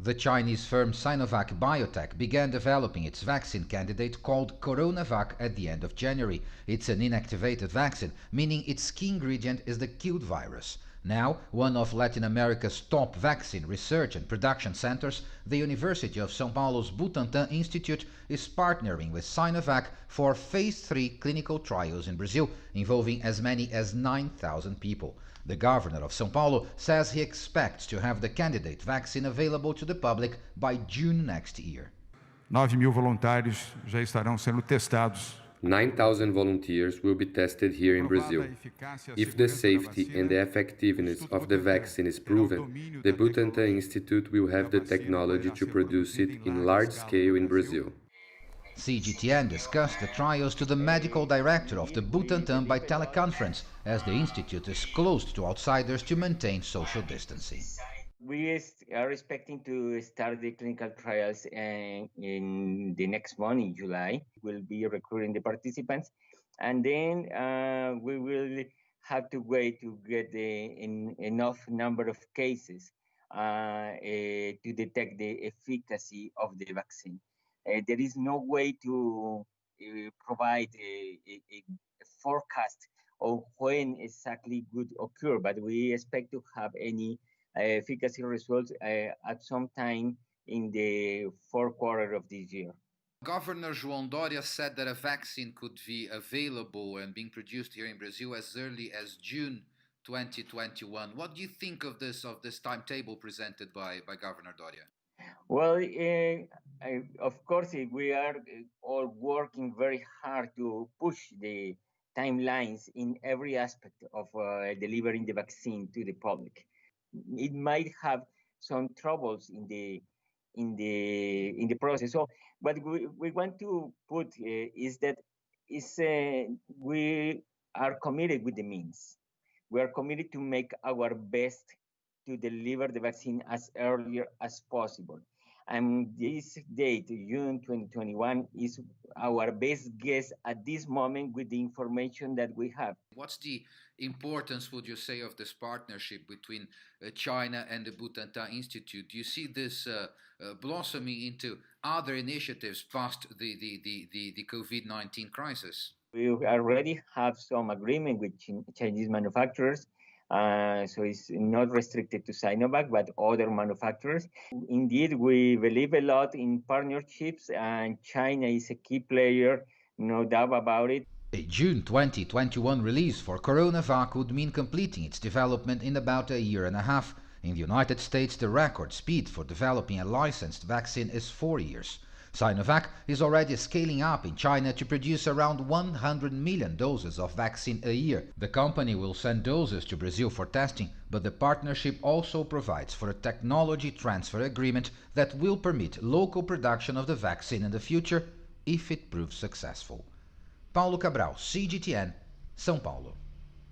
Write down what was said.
The Chinese firm Sinovac Biotech began developing its vaccine candidate called CoronaVac at the end of January. It's an inactivated vaccine, meaning its key ingredient is the killed virus. Now, one of Latin America's top vaccine research and production centers, the University of São Paulo's Butantan Institute, is partnering with Sinovac for phase 3 clinical trials in Brazil, involving as many as 9,000 people. The governor of São Paulo says he expects to have the candidate vaccine available to the public by June next year. 9.000 voluntários já estarão sendo testados. 9,000 volunteers will be tested here in Brazil. If the safety and the effectiveness of the vaccine is proven, the Butantan Institute will have the technology to produce it in large scale in Brazil. CGTN discussed the trials to the medical director of the Butantan by teleconference, as the institute is closed to outsiders to maintain social distancing. We are expecting to start the clinical trials in the next month, in July. We'll be recruiting the participants, and then we will have to wait to get enough number of cases to detect the efficacy of the vaccine. There is no way to provide a forecast of when exactly would occur, but we expect to have any efficacy results at some time in the fourth quarter of this year. Governor João Doria said that a vaccine could be available and being produced here in Brazil as early as June 2021. What do you think of this timetable presented by Governor Doria? Well, of course, we are all working very hard to push the timelines in every aspect of delivering the vaccine to the public. It might have some troubles in the process. So, what we want to put is that we are committed with the means. We are committed to make our best to deliver the vaccine as early as possible. And this date, June 2021, is our best guess at this moment with the information that we have. What's the importance, would you say, of this partnership between China and the Butantan Institute? Do you see this blossoming into other initiatives past the COVID-19 crisis? We already have some agreement with Chinese manufacturers. So it's not restricted to Sinovac, but other manufacturers. Indeed, we believe a lot in partnerships, and China is a key player, no doubt about it. A June 2021 release for CoronaVac would mean completing its development in about a year and a half. In the United States, the record speed for developing a licensed vaccine is 4 years. Sinovac is already scaling up in China to produce around 100 million doses of vaccine a year. The company will send doses to Brazil for testing, but the partnership also provides for a technology transfer agreement that will permit local production of the vaccine in the future if it proves successful. Paulo Cabral, CGTN, São Paulo.